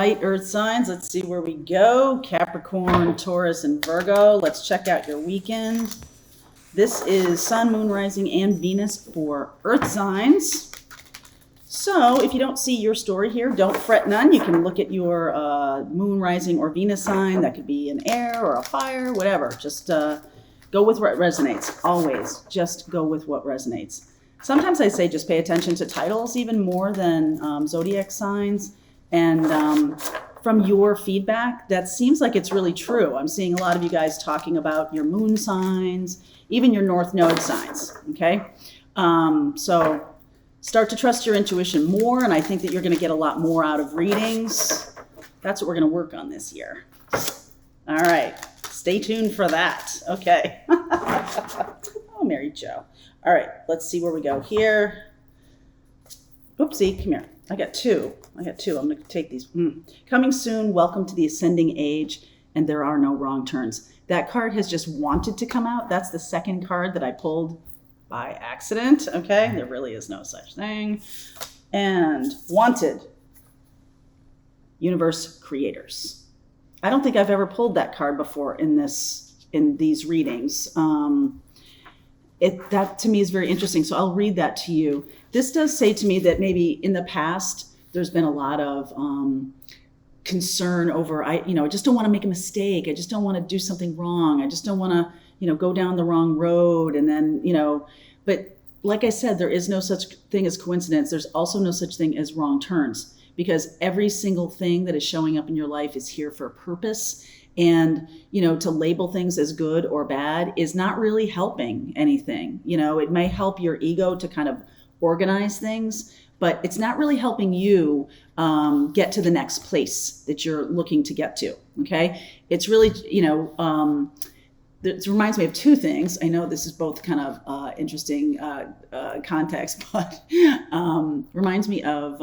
right, Earth signs. Let's see where we go. Capricorn, Taurus, and Virgo. Let's check out your weekend. This is Sun, Moon, Rising, and Venus for Earth signs. So if you don't see your story here, don't fret none. You can look at your Moon, Rising, or Venus sign. That could be an air or a fire, whatever. Just go with what resonates. Always just go with what resonates. Sometimes I say just pay attention to titles even more than zodiac signs. And from your feedback, that seems like it's really true. I'm seeing a lot of you guys talking about your moon signs, even your north node signs, okay? So start to trust your intuition more, and I think that you're going to get a lot more out of readings. That's what we're going to work on this year. All right, stay tuned for that. Okay. Oh, Mary Jo. All right, let's see where we go here. Oopsie, come here. I got two. I'm going to take these. Coming soon, welcome to the ascending age, and there are no wrong turns. That card has just wanted to come out. That's the second card that I pulled by accident, okay? There really is no such thing. And wanted, universe creators. I don't think I've ever pulled that card before in these readings. That to me is very interesting. So I'll read that to you. This does say to me that maybe in the past, there's been a lot of concern over, I just don't want to make a mistake. I just don't want to do something wrong. I just don't want to, go down the wrong road. And then, but like I said, there is no such thing as coincidence. There's also no such thing as wrong turns, because every single thing that is showing up in your life is here for a purpose. And, to label things as good or bad is not really helping anything. It may help your ego to kind of organize things, but it's not really helping you get to the next place that you're looking to get to, okay? It's really, it reminds me of two things. I know this is both kind of interesting context, but reminds me of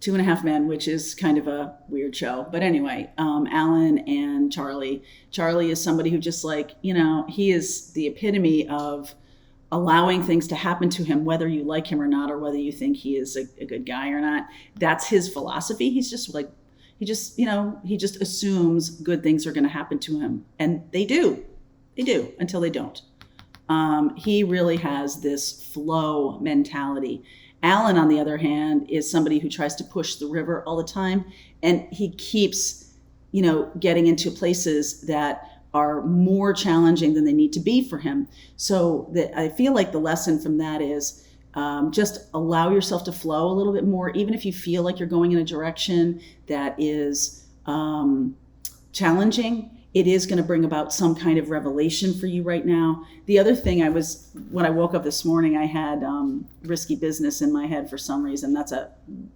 2.5 Men, which is kind of a weird show. But anyway, Alan and Charlie. Charlie is somebody who just he is the epitome of allowing things to happen to him, whether you like him or not, or whether you think he is a good guy or not. That's his philosophy. He's just he just assumes good things are going to happen to him. And they do until they don't. He really has this flow mentality. Alan, on the other hand, is somebody who tries to push the river all the time. And he keeps, getting into places that are more challenging than they need to be for him. So I feel like the lesson from that is just allow yourself to flow a little bit more, even if you feel like you're going in a direction that is challenging. It is going to bring about some kind of revelation for you right now. The other thing when I woke up this morning, I had Risky Business in my head for some reason. That's a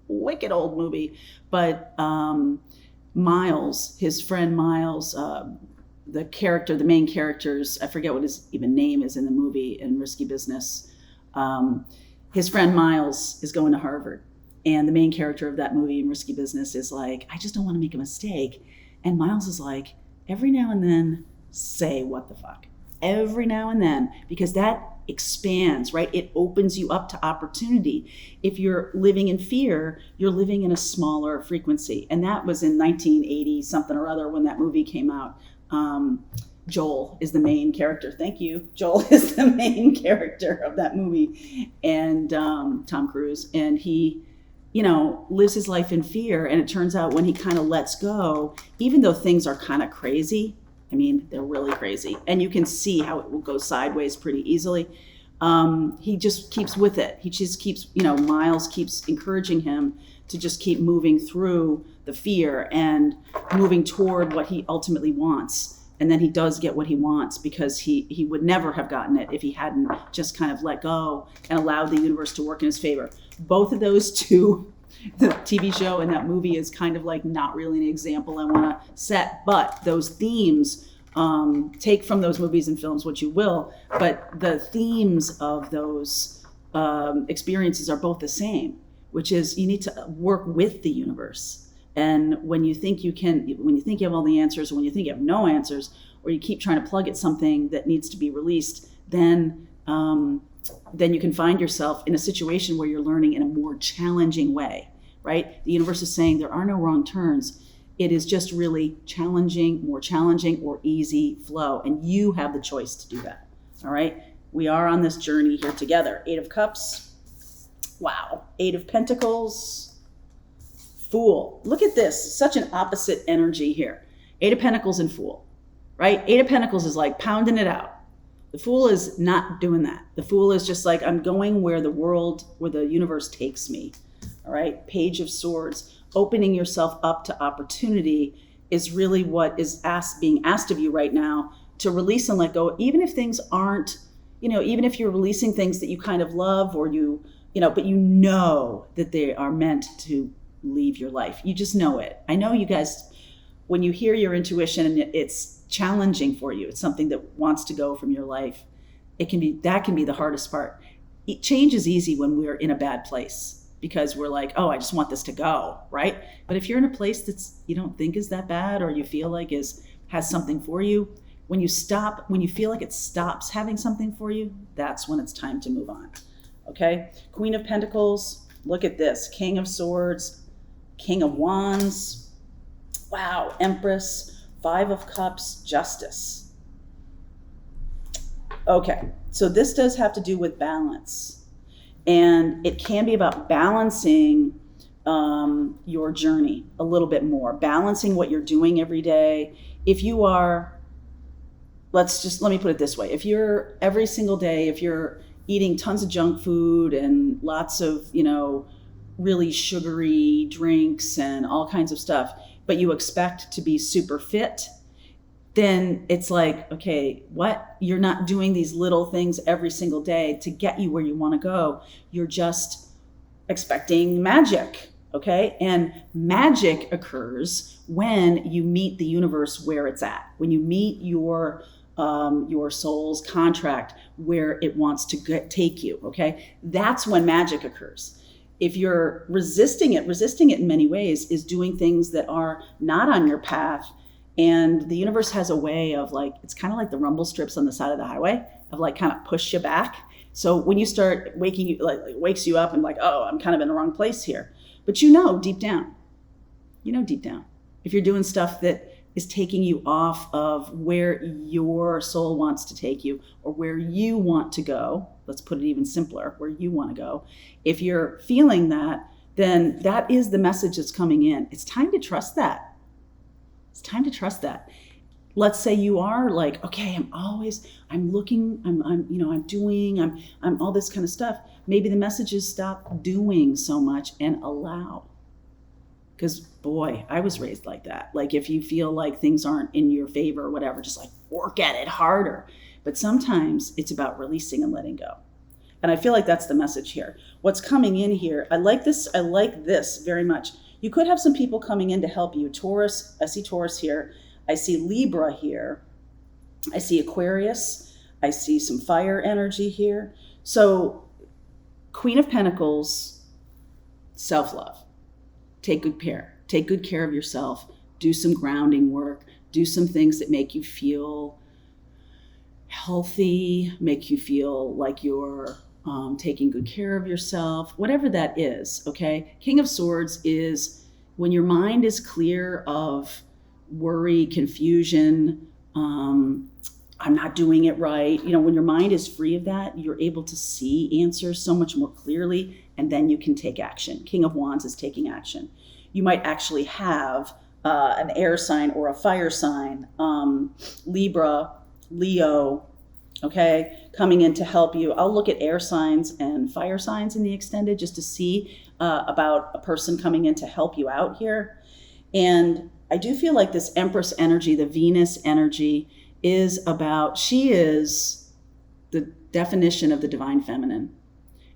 wicked old movie. But Miles, his friend Miles, the main characters, I forget what his even name is in the movie in Risky Business. His friend Miles is going to Harvard. And the main character of that movie in Risky Business is like, I just don't want to make a mistake. And Miles is like, every now and then, say what the fuck. Every now and then, because that expands, right? It opens you up to opportunity. If you're living in fear, you're living in a smaller frequency. And that was in 1980 something or other when that movie came out. Joel is the main character. Thank you. Joel is the main character of that movie. And Tom Cruise. And he, lives his life in fear. And it turns out when he kind of lets go, even though things are kind of crazy, they're really crazy. And you can see how it will go sideways pretty easily. He just keeps with it. He just keeps, Miles keeps encouraging him to just keep moving through the fear and moving toward what he ultimately wants. And then he does get what he wants, because he would never have gotten it if he hadn't just kind of let go and allowed the universe to work in his favor. Both of those two, the TV show and that movie, is kind of like not really an example I want to set, but those themes, take from those movies and films what you will, but the themes of those experiences are both the same, which is you need to work with the universe. And when you think you have all the answers, or when you think you have no answers, or you keep trying to plug at something that needs to be released, then you can find yourself in a situation where you're learning in a more challenging way, right? The universe is saying there are no wrong turns. It is just really challenging, more challenging, or easy flow. And you have the choice to do that. All right. We are on this journey here together. 8 of Cups. Wow. 8 of Pentacles. Fool. Look at this. Such an opposite energy here. 8 of Pentacles and Fool, right? 8 of Pentacles is like pounding it out. The Fool is not doing that. The Fool is just like, I'm going where the universe takes me. All right. Page of Swords. Opening yourself up to opportunity is really what is being asked of you right now, to release and let go, even if things aren't, even if you're releasing things that you kind of love, or but you know that they are meant to leave your life. You just know it. I know you guys, when you hear your intuition and it's challenging for you, it's something that wants to go from your life. That can be the hardest part. Change is easy when we're in a bad place, because we're like, oh, I just want this to go, right? But if you're in a place you don't think is that bad, or you feel like has something for you, when you feel like it stops having something for you, that's when it's time to move on. Okay? Queen of Pentacles, look at this. King of Swords, King of Wands. Wow, Empress, 5 of Cups, Justice. Okay, so this does have to do with balance. And it can be about balancing your journey a little bit more, balancing what you're doing every day. If you are, let me put it this way. If you're every single day, if you're eating tons of junk food and lots of, really sugary drinks and all kinds of stuff, but you expect to be super fit, then it's like, okay, what? You're not doing these little things every single day to get you where you want to go. You're just expecting magic, okay? And magic occurs when you meet the universe where it's at, when you meet your soul's contract where it wants to take you, okay? That's when magic occurs. If you're resisting it in many ways is doing things that are not on your path. And the universe has a way of it's kind of like the rumble strips on the side of the highway of kind of push you back. So when you start wakes you up and oh, I'm kind of in the wrong place here. But deep down, if you're doing stuff that is taking you off of where your soul wants to take you, or where you want to go, let's put it even simpler, where you want to go. If you're feeling that, then that is the message that's coming in. It's time to trust that. It's time to trust that. Let's say you are okay, I'm looking, I'm doing, I'm all this kind of stuff. Maybe the message is stop doing so much and allow. Because boy, I was raised like that. If you feel like things aren't in your favor or whatever, just work at it harder. But sometimes it's about releasing and letting go. And I feel like that's the message here. What's coming in here, I like this very much. You could have some people coming in to help you. Taurus, I see Taurus here. I see Libra here. I see Aquarius. I see some fire energy here. So Queen of Pentacles, self-love. Take good care. Take good care of yourself. Do some grounding work. Do some things that make you feel healthy, make you feel like you're taking good care of yourself, whatever that is, okay? King of Swords is when your mind is clear of worry, confusion, I'm not doing it right. When your mind is free of that, you're able to see answers so much more clearly, and then you can take action. King of Wands is taking action. You might actually have an air sign or a fire sign, Libra, Leo, okay, coming in to help you. I'll look at air signs and fire signs in the extended just to see about a person coming in to help you out here. And I do feel like this Empress energy, the Venus energy, she is the definition of the divine feminine.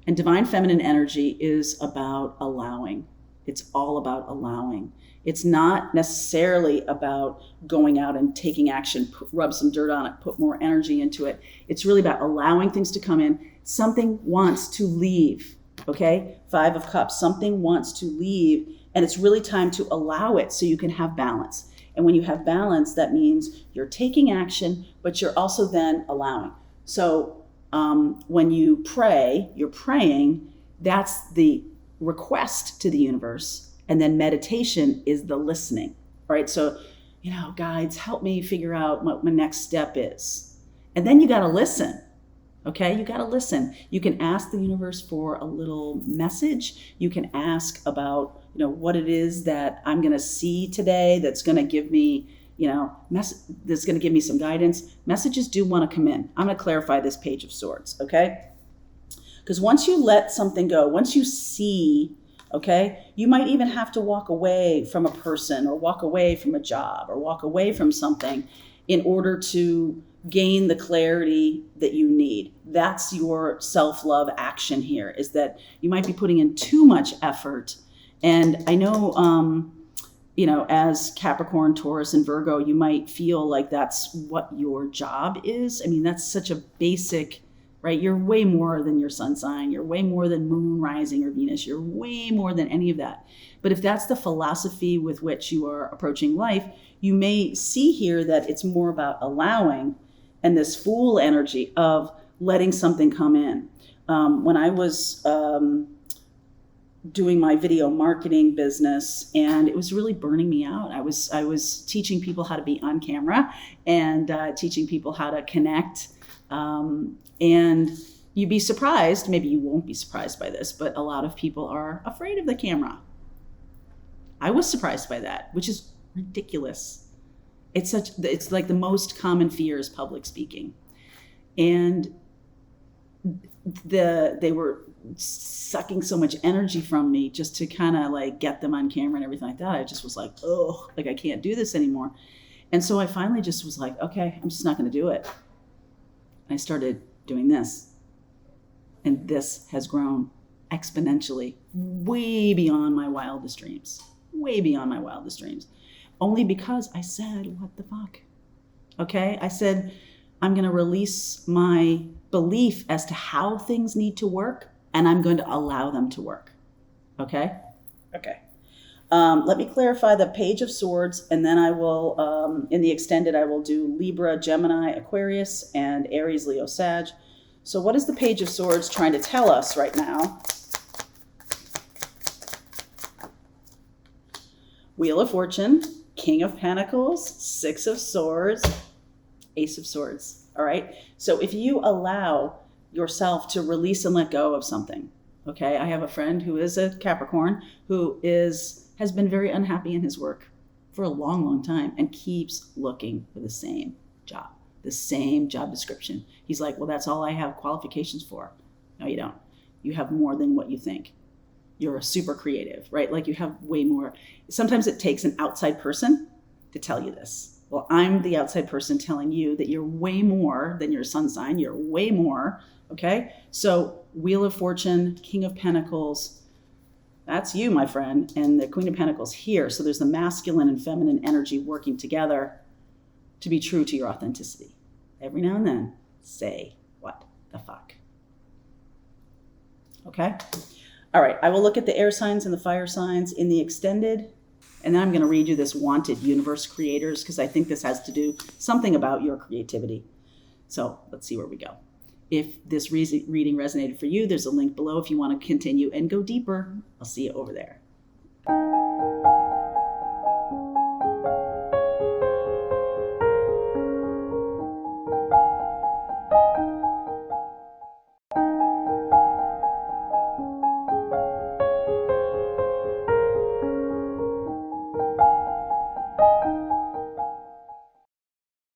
And divine feminine energy is about allowing. It's all about allowing. It's not necessarily about going out and taking action, rub some dirt on it, put more energy into it. It's really about allowing things to come in. Something wants to leave, okay? 5 of Cups, something wants to leave, and it's really time to allow it so you can have balance. And when you have balance, that means you're taking action, but you're also then allowing. So when you pray, you're praying, that's the request to the universe. And then meditation is the listening, right? So, guides, help me figure out what my next step is. And then you got to listen. Okay, you got to listen. You can ask the universe for a little message. You can ask about, what it is that I'm going to see today that's going to give me, that's going to give me some guidance. Messages do want to come in. I'm going to clarify this Page of Swords, okay? Because once you let something go, once you see, okay, you might even have to walk away from a person or walk away from a job or walk away from something in order to gain the clarity that you need. That's your self-love action here, is that you might be putting in too much effort. And I know, as Capricorn, Taurus, and Virgo, you might feel like that's what your job is. I mean, that's such a basic, right? You're way more than your sun sign. You're way more than moon, rising, or Venus. You're way more than any of that. But if that's the philosophy with which you are approaching life, you may see here that it's more about allowing and this Fool energy of letting something come in. When I was doing my video marketing business, and it was really burning me out. I was teaching people how to be on camera and teaching people how to connect. And you'd be surprised, maybe you won't be surprised by this, but a lot of people are afraid of the camera. I was surprised by that, which is ridiculous. It's like the most common fear is public speaking. And they were sucking so much energy from me just to kind of like get them on camera and everything like that. I just was like, oh, like I can't do this anymore. And so I finally just was like, okay, I'm just not going to do it. And I started doing this. And this has grown exponentially, way beyond my wildest dreams. Way beyond my wildest dreams. Only because I said, what the fuck? Okay? I said, I'm going to release my belief as to how things need to work, and I'm going to allow them to work. Okay? Okay. Let me clarify the Page of Swords, and then I will, in the extended, I will do Libra, Gemini, Aquarius, and Aries, Leo, Sag. So what is the Page of Swords trying to tell us right now? Wheel of Fortune, King of Pentacles, Six of Swords, Ace of Swords. All right. So if you allow yourself to release and let go of something, okay. I have a friend who is a Capricorn who has been very unhappy in his work for a long, long time and keeps looking for the same job description. He's like, well, that's all I have qualifications for. No, you don't. You have more than what you think. You're a super creative, right? Like you have way more. Sometimes it takes an outside person to tell you this. Well, I'm the outside person telling you that you're way more than your sun sign. You're way more, okay? So Wheel of Fortune, King of Pentacles, that's you, my friend. And the Queen of Pentacles here. So there's the masculine and feminine energy working together to be true to your authenticity. Every now and then, say, what the fuck? Okay? All right, I will look at the air signs and the fire signs in the extended, and then I'm going to read you this Wanted Universe Creators, because I think this has to do something about your creativity. So let's see where we go. If this reading resonated for you, there's a link below if you want to continue and go deeper. I'll see you over there.